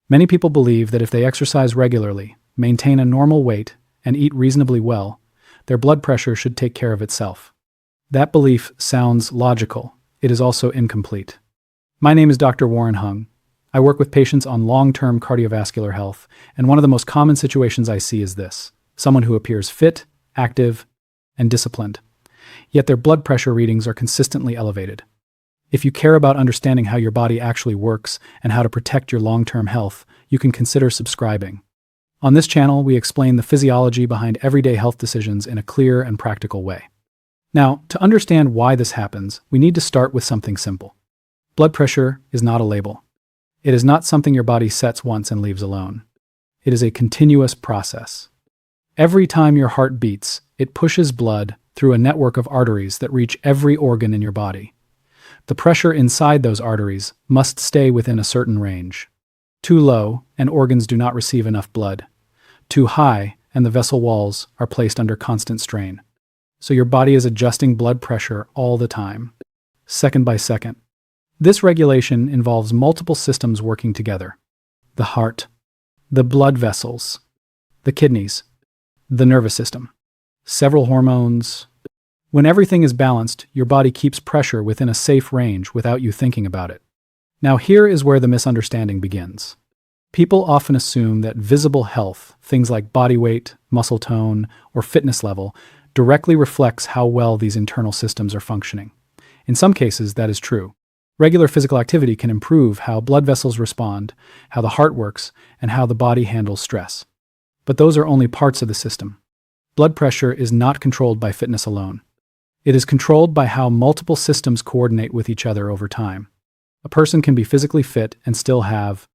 Many people believe that if they exercise regularly, maintain a normal weight, and eat reasonably well, their blood pressure should take care of itself. That belief sounds logical. It is also incomplete. My name is Dr. Warren Hung. I work with patients on long-term cardiovascular health, and one of the most common situations I see is this: someone who appears fit, active, and disciplined, yet their blood pressure readings are consistently elevated. If you care about understanding how your body actually works and how to protect your long-term health, you can consider subscribing. On this channel, we explain the physiology behind everyday health decisions in a clear and practical way. Now, to understand why this happens, we need to start with something simple. Blood pressure is not a label. It is not something your body sets once and leaves alone. It is a continuous process. Every time your heart beats, it pushes blood through a network of arteries that reach every organ in your body. The pressure inside those arteries must stay within a certain range. Too low, and organs do not receive enough blood. Too high, and the vessel walls are placed under constant strain. So your body is adjusting blood pressure all the time, second by second. This regulation involves multiple systems working together: the heart, the blood vessels, the kidneys, the nervous system, several hormones. When everything is balanced, your body keeps pressure within a safe range without you thinking about it. Now here is where the misunderstanding begins. People often assume that visible health, things like body weight, muscle tone, or fitness level, directly reflects how well these internal systems are functioning. In some cases, that is true. Regular physical activity can improve how blood vessels respond, how the heart works, and how the body handles stress. But those are only parts of the system. Blood pressure is not controlled by fitness alone. It is controlled by how multiple systems coordinate with each other over time. A person can be physically fit and still have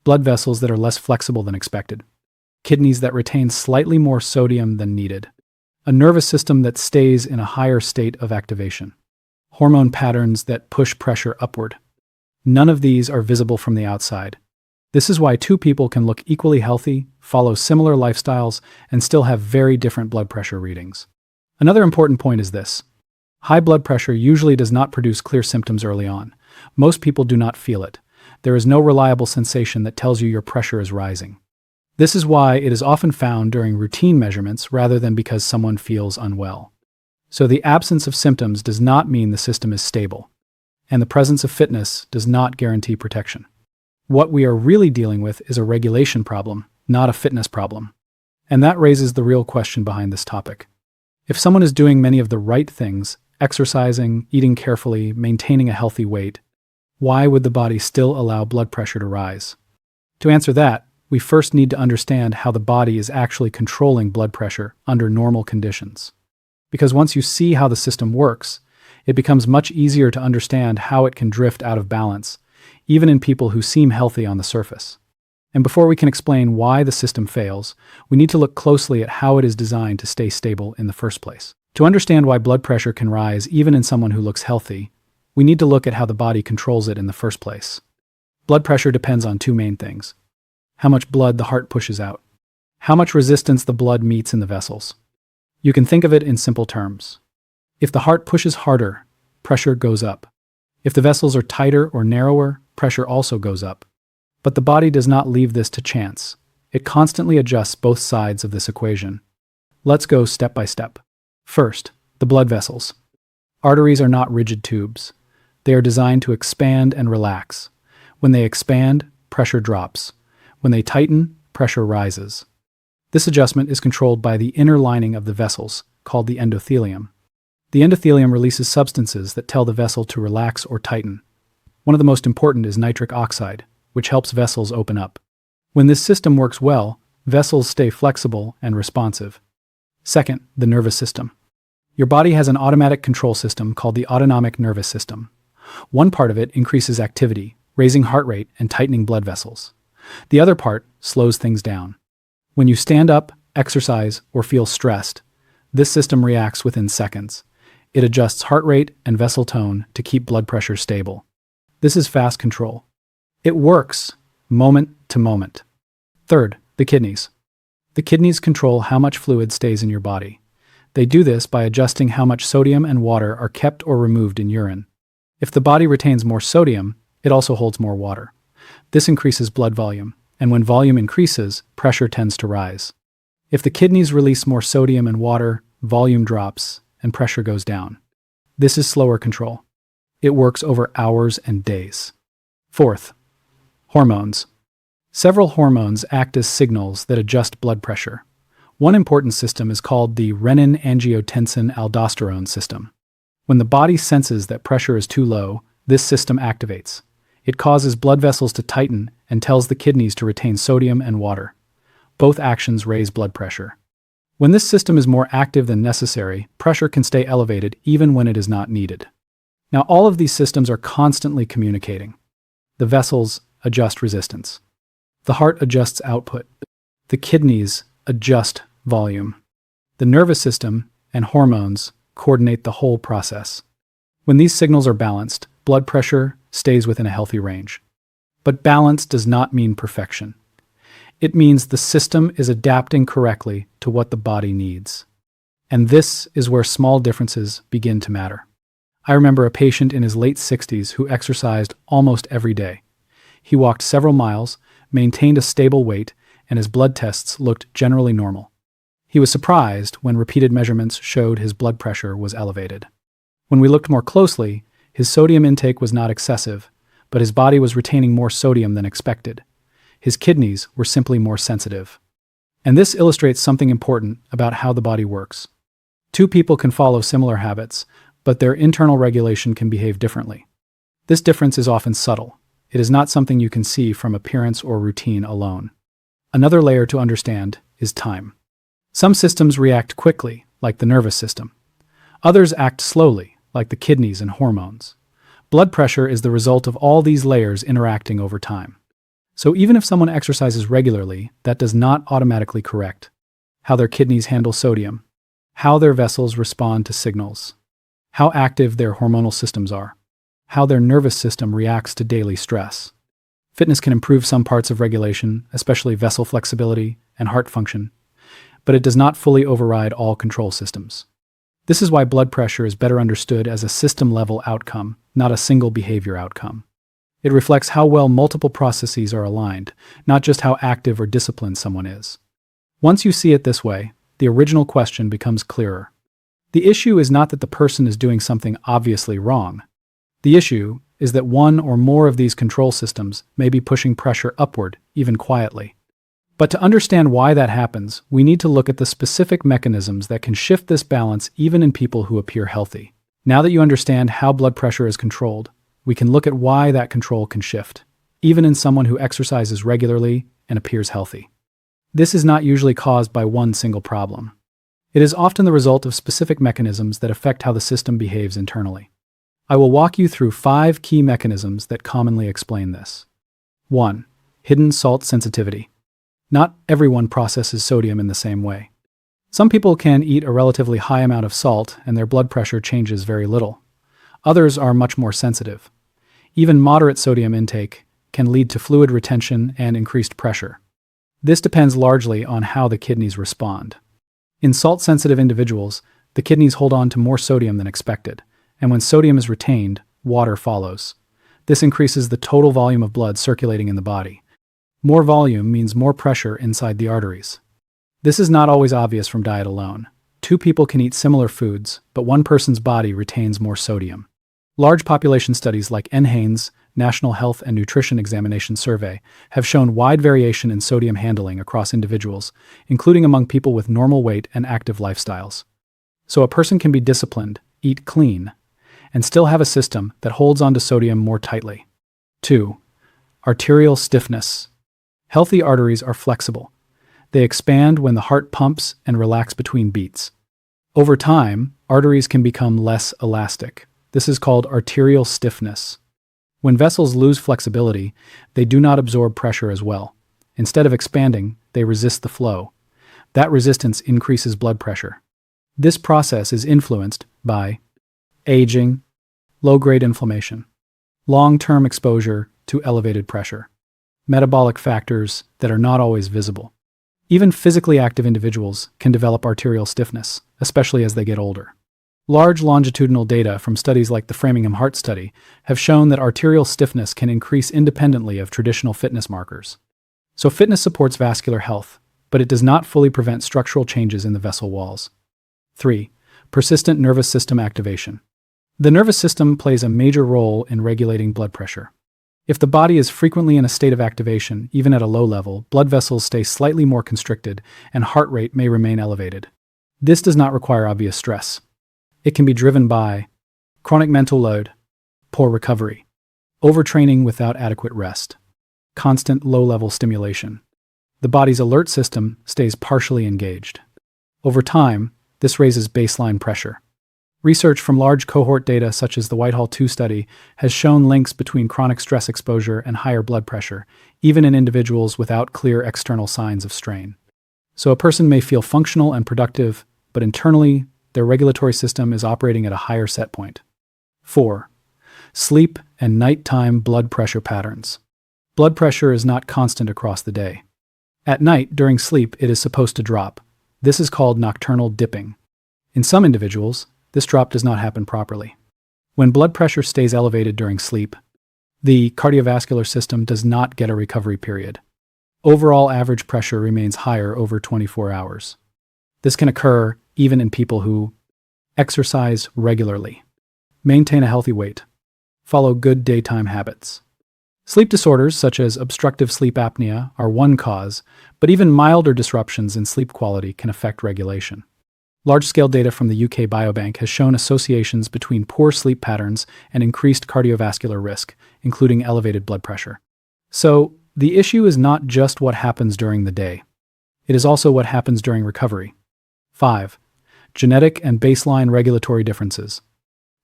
blood vessels that are less flexible than expected, kidneys that retain slightly more sodium than needed, a nervous system that stays in a higher state of activation, hormone patterns that push pressure upward. None of these are visible from the outside. This is why two people can look equally healthy, follow similar lifestyles, and still have very different blood pressure readings. Another important point is this: high blood pressure usually does not produce clear symptoms early on. Most people do not feel it. There is no reliable sensation that tells you your pressure is rising. This is why it is often found during routine measurements rather than because someone feels unwell. So the absence of symptoms does not mean the system is stable, and the presence of fitness does not guarantee protection. What we are really dealing with is a regulation problem, not a fitness problem. And that raises the real question behind this topic. If someone is doing many of the right things, exercising, eating carefully, maintaining a healthy weight, why would the body still allow blood pressure to rise? To answer that, we first need to understand how the body is actually controlling blood pressure under normal conditions. Because once you see how the system works, it becomes much easier to understand how it can drift out of balance, even in people who seem healthy on the surface. And before we can explain why the system fails, we need to look closely at how it is designed to stay stable in the first place. To understand why blood pressure can rise even in someone who looks healthy, we need to look at how the body controls it in the first place. Blood pressure depends on two main things: how much blood the heart pushes out, how much resistance the blood meets in the vessels. You can think of it in simple terms. If the heart pushes harder, pressure goes up. If the vessels are tighter or narrower, pressure also goes up. But the body does not leave this to chance. It constantly adjusts both sides of this equation. Let's go step by step. First, the blood vessels. Arteries are not rigid tubes. They are designed to expand and relax. When they expand, pressure drops. When they tighten, pressure rises. This adjustment is controlled by the inner lining of the vessels, called the endothelium. The endothelium releases substances that tell the vessel to relax or tighten. One of the most important is nitric oxide, which helps vessels open up. When this system works well, vessels stay flexible and responsive. Second, the nervous system. Your body has an automatic control system called the autonomic nervous system. One part of it increases activity, raising heart rate and tightening blood vessels. The other part slows things down. When you stand up, exercise, or feel stressed, this system reacts within seconds. It adjusts heart rate and vessel tone to keep blood pressure stable. This is fast control. It works moment to moment. Third, the kidneys. The kidneys control how much fluid stays in your body. They do this by adjusting how much sodium and water are kept or removed in urine. If the body retains more sodium, it also holds more water. This increases blood volume, and when volume increases, pressure tends to rise. If the kidneys release more sodium and water, volume drops and pressure goes down. This is slower control. It works over hours and days. Fourth, hormones. Several hormones act as signals that adjust blood pressure. One important system is called the renin-angiotensin-aldosterone system. When the body senses that pressure is too low, this system activates. It causes blood vessels to tighten and tells the kidneys to retain sodium and water. Both actions raise blood pressure. When this system is more active than necessary, pressure can stay elevated even when it is not needed. Now, all of these systems are constantly communicating. The vessels adjust resistance. The heart adjusts output. The kidneys adjust volume. The nervous system and hormones coordinate the whole process. When these signals are balanced, blood pressure stays within a healthy range. But balance does not mean perfection. It means the system is adapting correctly to what the body needs. And this is where small differences begin to matter. I remember a patient in his late 60s who exercised almost every day. He walked several miles, maintained a stable weight, and his blood tests looked generally normal. He was surprised when repeated measurements showed his blood pressure was elevated. When we looked more closely, his sodium intake was not excessive, but his body was retaining more sodium than expected. His kidneys were simply more sensitive. And this illustrates something important about how the body works. Two people can follow similar habits, but their internal regulation can behave differently. This difference is often subtle. It is not something you can see from appearance or routine alone. Another layer to understand is time. Some systems react quickly, like the nervous system. Others act slowly, like the kidneys and hormones. Blood pressure is the result of all these layers interacting over time. So even if someone exercises regularly, that does not automatically correct how their kidneys handle sodium, how their vessels respond to signals, how active their hormonal systems are, how their nervous system reacts to daily stress. Fitness can improve some parts of regulation, especially vessel flexibility and heart function, but it does not fully override all control systems. This is why blood pressure is better understood as a system-level outcome, not a single behavior outcome. It reflects how well multiple processes are aligned, not just how active or disciplined someone is. Once you see it this way, the original question becomes clearer. The issue is not that the person is doing something obviously wrong. The issue is that one or more of these control systems may be pushing pressure upward, even quietly. But to understand why that happens, we need to look at the specific mechanisms that can shift this balance even in people who appear healthy. Now that you understand how blood pressure is controlled, we can look at why that control can shift, even in someone who exercises regularly and appears healthy. This is not usually caused by one single problem. It is often the result of specific mechanisms that affect how the system behaves internally. I will walk you through 5 key mechanisms that commonly explain this. 1. Hidden salt sensitivity. Not everyone processes sodium in the same way. Some people can eat a relatively high amount of salt and their blood pressure changes very little. Others are much more sensitive. Even moderate sodium intake can lead to fluid retention and increased pressure. This depends largely on how the kidneys respond. In salt-sensitive individuals, the kidneys hold on to more sodium than expected, and when sodium is retained, water follows. This increases the total volume of blood circulating in the body. More volume means more pressure inside the arteries. This is not always obvious from diet alone. Two people can eat similar foods, but one person's body retains more sodium. Large population studies like NHANES, National Health and Nutrition Examination Survey, have shown wide variation in sodium handling across individuals, including among people with normal weight and active lifestyles. So a person can be disciplined, eat clean, and still have a system that holds onto sodium more tightly. 2. Arterial stiffness. Healthy arteries are flexible. They expand when the heart pumps and relax between beats. Over time, arteries can become less elastic. This is called arterial stiffness. When vessels lose flexibility, they do not absorb pressure as well. Instead of expanding, they resist the flow. That resistance increases blood pressure. This process is influenced by aging, low-grade inflammation, long-term exposure to elevated pressure, metabolic factors that are not always visible. Even physically active individuals can develop arterial stiffness, especially as they get older. Large longitudinal data from studies like the Framingham Heart Study have shown that arterial stiffness can increase independently of traditional fitness markers. So fitness supports vascular health, but it does not fully prevent structural changes in the vessel walls. 3. Persistent nervous system activation. The nervous system plays a major role in regulating blood pressure. If the body is frequently in a state of activation, even at a low level, blood vessels stay slightly more constricted and heart rate may remain elevated. This does not require obvious stress. It can be driven by chronic mental load, poor recovery, overtraining without adequate rest, constant low-level stimulation. The body's alert system stays partially engaged. Over time, this raises baseline pressure. Research from large cohort data such as the Whitehall 2 study has shown links between chronic stress exposure and higher blood pressure, even in individuals without clear external signs of strain. So a person may feel functional and productive, but internally, their regulatory system is operating at a higher set point. 4. Sleep and nighttime blood pressure patterns. Blood pressure is not constant across the day. At night, during sleep, it is supposed to drop. This is called nocturnal dipping. In some individuals, this drop does not happen properly. When blood pressure stays elevated during sleep, the cardiovascular system does not get a recovery period. Overall average pressure remains higher over 24 hours. This can occur even in people who exercise regularly, maintain a healthy weight, follow good daytime habits. Sleep disorders such as obstructive sleep apnea are one cause, but even milder disruptions in sleep quality can affect regulation. Large-scale data from the UK Biobank has shown associations between poor sleep patterns and increased cardiovascular risk, including elevated blood pressure. So, the issue is not just what happens during the day. It is also what happens during recovery. 5. Genetic and baseline regulatory differences.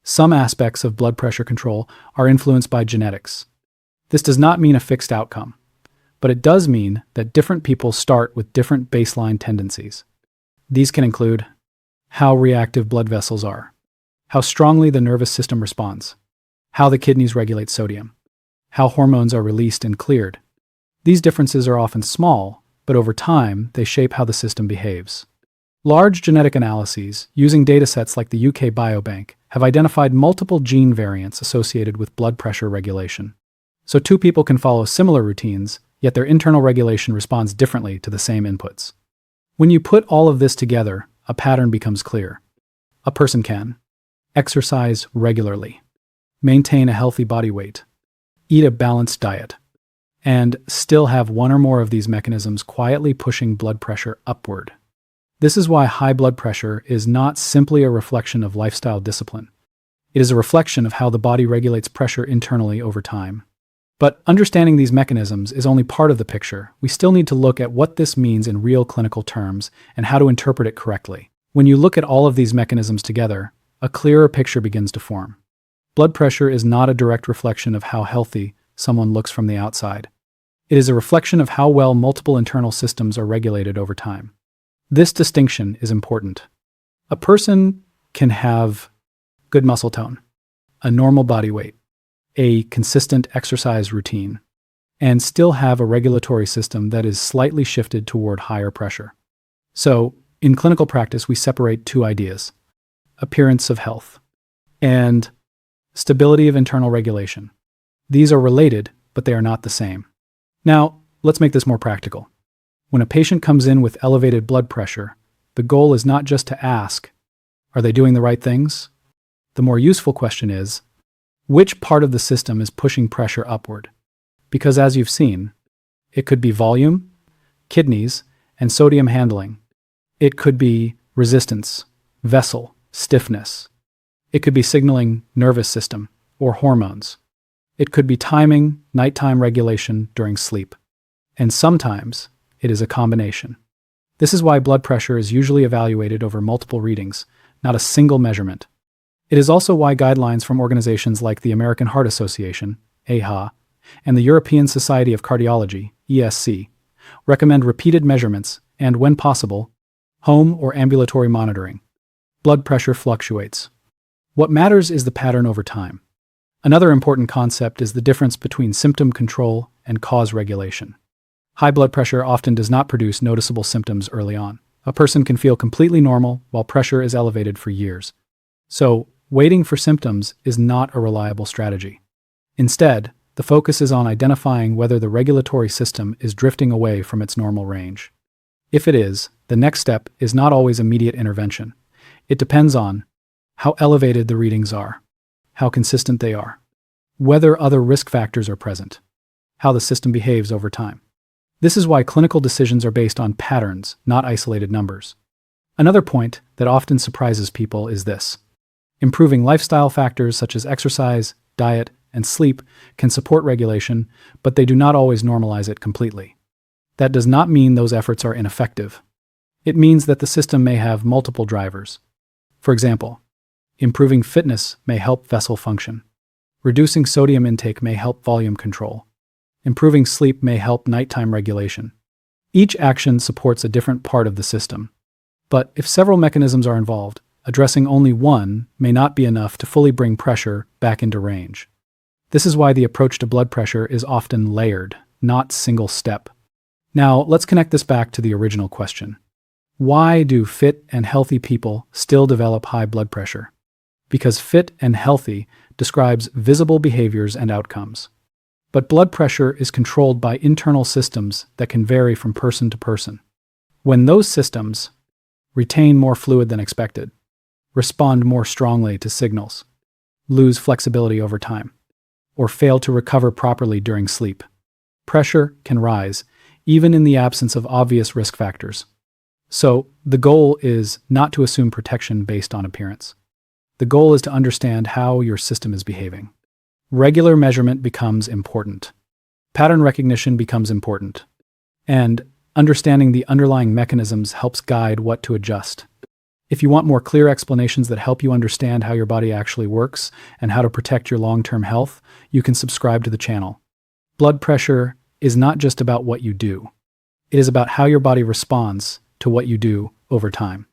Some aspects of blood pressure control are influenced by genetics. This does not mean a fixed outcome, but it does mean that different people start with different baseline tendencies. These can include how reactive blood vessels are, how strongly the nervous system responds, how the kidneys regulate sodium, how hormones are released and cleared. These differences are often small, but over time, they shape how the system behaves. Large genetic analyses, using datasets like the UK Biobank, have identified multiple gene variants associated with blood pressure regulation. So two people can follow similar routines, yet their internal regulation responds differently to the same inputs. When you put all of this together, a pattern becomes clear. A person can exercise regularly, maintain a healthy body weight, eat a balanced diet, and still have one or more of these mechanisms quietly pushing blood pressure upward. This is why high blood pressure is not simply a reflection of lifestyle discipline. It is a reflection of how the body regulates pressure internally over time. But understanding these mechanisms is only part of the picture. We still need to look at what this means in real clinical terms and how to interpret it correctly. When you look at all of these mechanisms together, a clearer picture begins to form. Blood pressure is not a direct reflection of how healthy someone looks from the outside. It is a reflection of how well multiple internal systems are regulated over time. This distinction is important. A person can have good muscle tone, a normal body weight, a consistent exercise routine, and still have a regulatory system that is slightly shifted toward higher pressure. So, in clinical practice, we separate two ideas: appearance of health and stability of internal regulation. These are related, but they are not the same. Now, let's make this more practical. When a patient comes in with elevated blood pressure, the goal is not just to ask, are they doing the right things? The more useful question is, which part of the system is pushing pressure upward? Because as you've seen, it could be volume, kidneys, and sodium handling. It could be resistance, vessel, stiffness. It could be signaling nervous system or hormones. It could be timing, nighttime regulation during sleep. And sometimes it is a combination. This is why blood pressure is usually evaluated over multiple readings, not a single measurement. It is also why guidelines from organizations like the American Heart Association, AHA, and the European Society of Cardiology, ESC, recommend repeated measurements and, when possible, home or ambulatory monitoring. Blood pressure fluctuates. What matters is the pattern over time. Another important concept is the difference between symptom control and cause regulation. High blood pressure often does not produce noticeable symptoms early on. A person can feel completely normal while pressure is elevated for years. So, waiting for symptoms is not a reliable strategy. Instead, The focus is on identifying whether the regulatory system is drifting away from its normal range. If it is, the next step is not always immediate intervention. It depends on how elevated the readings are, how consistent they are, whether other risk factors are present, how the system behaves over time. This is why clinical decisions are based on patterns, not isolated numbers. Another point that often surprises people is this. Improving lifestyle factors such as exercise, diet, and sleep can support regulation, but they do not always normalize it completely. That does not mean those efforts are ineffective. It means that the system may have multiple drivers. For example, improving fitness may help vessel function. Reducing sodium intake may help volume control. Improving sleep may help nighttime regulation. Each action supports a different part of the system. But if several mechanisms are involved, addressing only one may not be enough to fully bring pressure back into range. This is why the approach to blood pressure is often layered, not single step. Now, let's connect this back to the original question. Why do fit and healthy people still develop high blood pressure? Because fit and healthy describes visible behaviors and outcomes. But blood pressure is controlled by internal systems that can vary from person to person. When those systems retain more fluid than expected, respond more strongly to signals, lose flexibility over time, or fail to recover properly during sleep, pressure can rise, even in the absence of obvious risk factors. So, the goal is not to assume protection based on appearance. The goal is to understand how your system is behaving. Regular measurement becomes important. Pattern recognition becomes important. And understanding the underlying mechanisms helps guide what to adjust. If you want more clear explanations that help you understand how your body actually works and how to protect your long-term health, you can subscribe to the channel. Blood pressure is not just about what you do. It is about how your body responds to what you do over time.